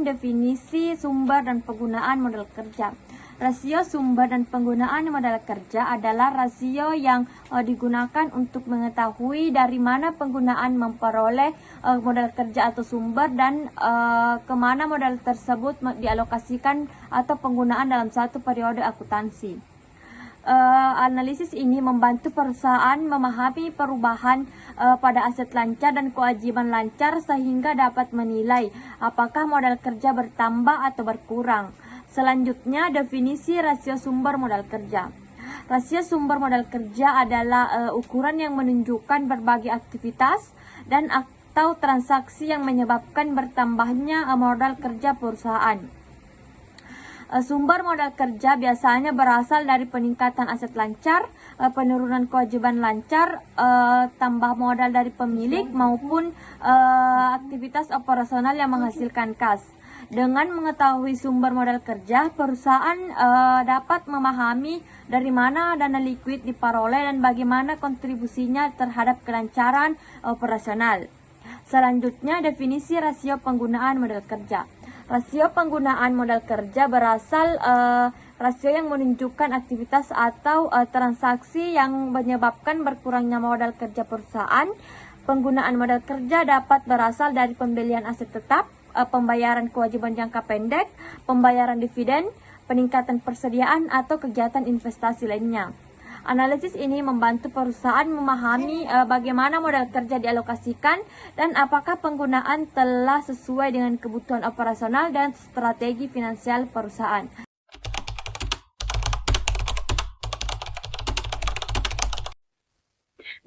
definisi sumber dan penggunaan modal kerja. Rasio sumber dan penggunaan modal kerja adalah rasio yang digunakan untuk mengetahui dari mana penggunaan memperoleh modal kerja atau sumber dan kemana modal tersebut dialokasikan atau penggunaan dalam satu periode akuntansi. Analisis ini membantu perusahaan memahami perubahan pada aset lancar dan kewajiban lancar sehingga dapat menilai apakah modal kerja bertambah atau berkurang. Selanjutnya, definisi rasio sumber modal kerja. Rasio sumber modal kerja adalah ukuran yang menunjukkan berbagai aktivitas dan atau transaksi yang menyebabkan bertambahnya modal kerja perusahaan. Sumber modal kerja biasanya berasal dari peningkatan aset lancar, penurunan kewajiban lancar, tambah modal dari pemilik maupun aktivitas operasional yang menghasilkan kas. Dengan mengetahui sumber modal kerja, perusahaan dapat memahami dari mana dana likuid diperoleh dan bagaimana kontribusinya terhadap kelancaran operasional. Selanjutnya, definisi rasio penggunaan modal kerja. Rasio penggunaan modal kerja berasal rasio yang menunjukkan aktivitas atau transaksi yang menyebabkan berkurangnya modal kerja perusahaan. Penggunaan modal kerja dapat berasal dari pembelian aset tetap, pembayaran kewajiban jangka pendek, pembayaran dividen, peningkatan persediaan, atau kegiatan investasi lainnya. Analisis ini membantu perusahaan memahami bagaimana modal kerja dialokasikan dan apakah penggunaan telah sesuai dengan kebutuhan operasional dan strategi finansial perusahaan.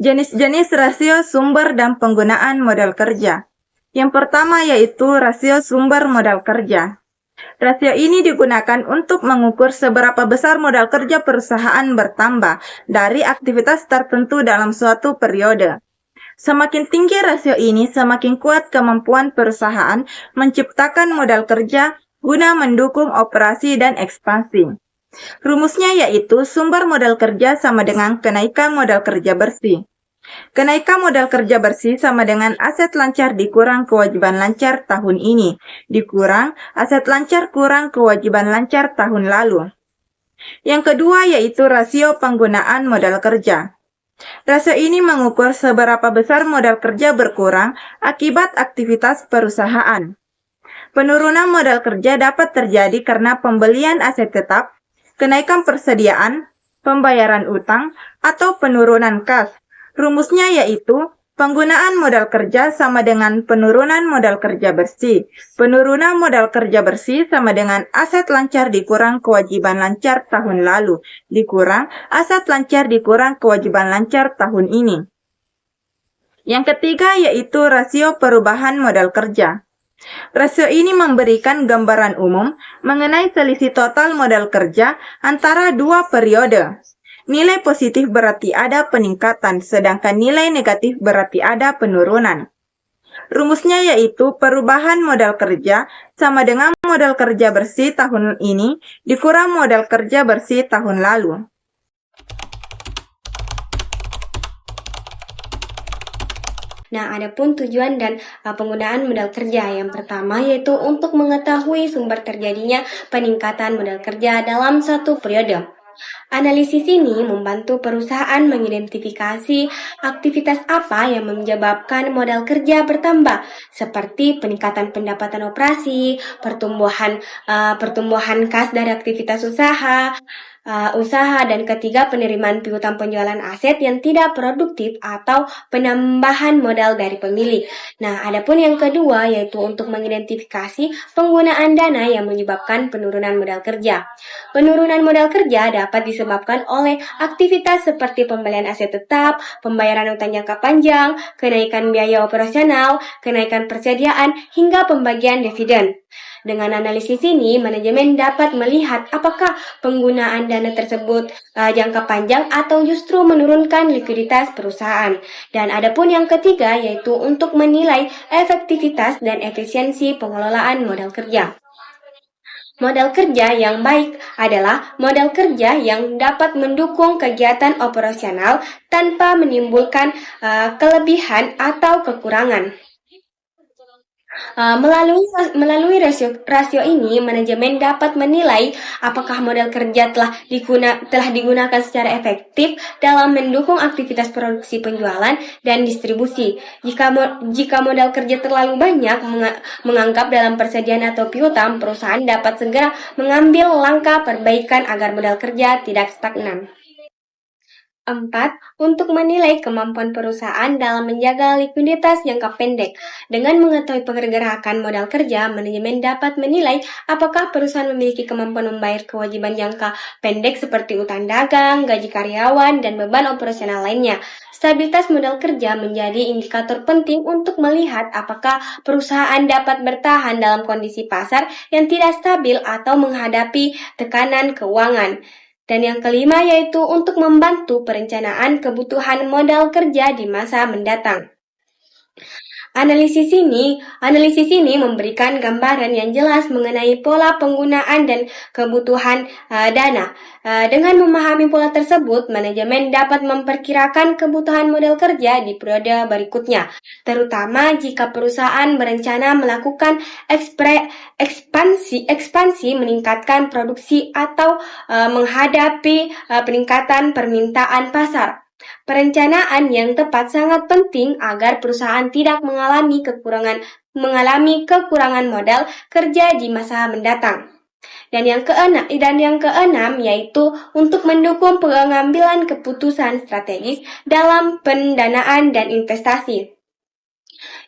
Jenis-jenis rasio sumber dan penggunaan modal kerja. Yang pertama yaitu rasio sumber modal kerja. Rasio ini digunakan untuk mengukur seberapa besar modal kerja perusahaan bertambah dari aktivitas tertentu dalam suatu periode. Semakin tinggi rasio ini, semakin kuat kemampuan perusahaan menciptakan modal kerja guna mendukung operasi dan ekspansi. Rumusnya yaitu sumber modal kerja sama dengan kenaikan modal kerja bersih. Kenaikan modal kerja bersih sama dengan aset lancar dikurang kewajiban lancar tahun ini, dikurang aset lancar kurang kewajiban lancar tahun lalu. Yang kedua yaitu rasio penggunaan modal kerja. Rasio ini mengukur seberapa besar modal kerja berkurang akibat aktivitas perusahaan. Penurunan modal kerja dapat terjadi karena pembelian aset tetap, kenaikan persediaan, pembayaran utang, atau penurunan kas. Rumusnya yaitu penggunaan modal kerja sama dengan penurunan modal kerja bersih. Penurunan modal kerja bersih sama dengan aset lancar dikurang kewajiban lancar tahun lalu, dikurang aset lancar dikurang kewajiban lancar tahun ini. Yang ketiga yaitu rasio perubahan modal kerja. Rasio ini memberikan gambaran umum mengenai selisih total modal kerja antara dua periode. Nilai positif berarti ada peningkatan, sedangkan nilai negatif berarti ada penurunan. Rumusnya yaitu perubahan modal kerja sama dengan modal kerja bersih tahun ini dikurang modal kerja bersih tahun lalu. Nah, adapun tujuan dan penggunaan modal kerja yang pertama yaitu untuk mengetahui sumber terjadinya peningkatan modal kerja dalam satu periode. Analisis ini membantu perusahaan mengidentifikasi aktivitas apa yang menyebabkan modal kerja bertambah, seperti peningkatan pendapatan operasi, pertumbuhan kas dari aktivitas usaha, dan ketiga penerimaan piutang penjualan aset yang tidak produktif atau penambahan modal dari pemilik. Nah, adapun yang kedua yaitu untuk mengidentifikasi penggunaan dana yang menyebabkan penurunan modal kerja. Penurunan modal kerja dapat disebabkan oleh aktivitas seperti pembelian aset tetap, pembayaran utang jangka panjang, kenaikan biaya operasional, kenaikan persediaan, hingga pembagian dividen. Dengan analisis ini, manajemen dapat melihat apakah penggunaan dana tersebut jangka panjang atau justru menurunkan likuiditas perusahaan. Dan adapun yang ketiga yaitu untuk menilai efektivitas dan efisiensi pengelolaan modal kerja. Modal kerja yang baik adalah modal kerja yang dapat mendukung kegiatan operasional tanpa menimbulkan kelebihan atau kekurangan. Melalui rasio ini, manajemen dapat menilai apakah modal kerja telah digunakan secara efektif dalam mendukung aktivitas produksi, penjualan, dan distribusi. Jika modal kerja terlalu banyak menganggap dalam persediaan atau piutang, perusahaan dapat segera mengambil langkah perbaikan agar modal kerja tidak stagnan. 4. Untuk menilai kemampuan perusahaan dalam menjaga likuiditas jangka pendek. Dengan mengetahui pergerakan modal kerja, manajemen dapat menilai apakah perusahaan memiliki kemampuan membayar kewajiban jangka pendek seperti utang dagang, gaji karyawan, dan beban operasional lainnya. Stabilitas modal kerja menjadi indikator penting untuk melihat apakah perusahaan dapat bertahan dalam kondisi pasar yang tidak stabil atau menghadapi tekanan keuangan. Dan yang kelima yaitu untuk membantu perencanaan kebutuhan modal kerja di masa mendatang. Analisis ini memberikan gambaran yang jelas mengenai pola penggunaan dan kebutuhan dana. Dengan memahami pola tersebut, manajemen dapat memperkirakan kebutuhan modal kerja di periode berikutnya, terutama jika perusahaan berencana melakukan ekspansi, meningkatkan produksi atau menghadapi peningkatan permintaan pasar. Perencanaan yang tepat sangat penting agar perusahaan tidak mengalami kekurangan modal kerja di masa mendatang. Dan yang keenam yaitu untuk mendukung pengambilan keputusan strategis dalam pendanaan dan investasi.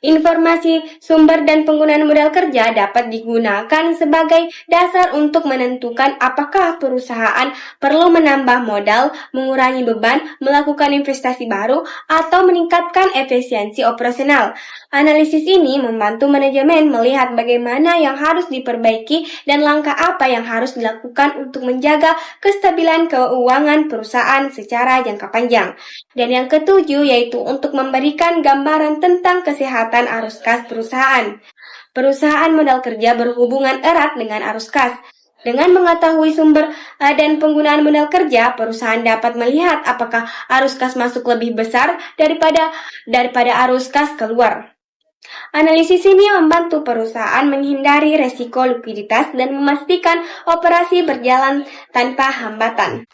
Informasi sumber dan penggunaan modal kerja dapat digunakan sebagai dasar untuk menentukan apakah perusahaan perlu menambah modal, mengurangi beban, melakukan investasi baru, atau meningkatkan efisiensi operasional. Analisis ini membantu manajemen melihat bagaimana yang harus diperbaiki dan langkah apa yang harus dilakukan untuk menjaga kestabilan keuangan perusahaan secara jangka panjang. Dan yang ketujuh yaitu untuk memberikan gambaran tentang kesehatan arus kas perusahaan. Perusahaan modal kerja berhubungan erat dengan arus kas. Dengan mengetahui sumber dan penggunaan modal kerja, perusahaan dapat melihat apakah arus kas masuk lebih besar daripada arus kas keluar. Analisis ini membantu perusahaan menghindari resiko likuiditas dan memastikan operasi berjalan tanpa hambatan.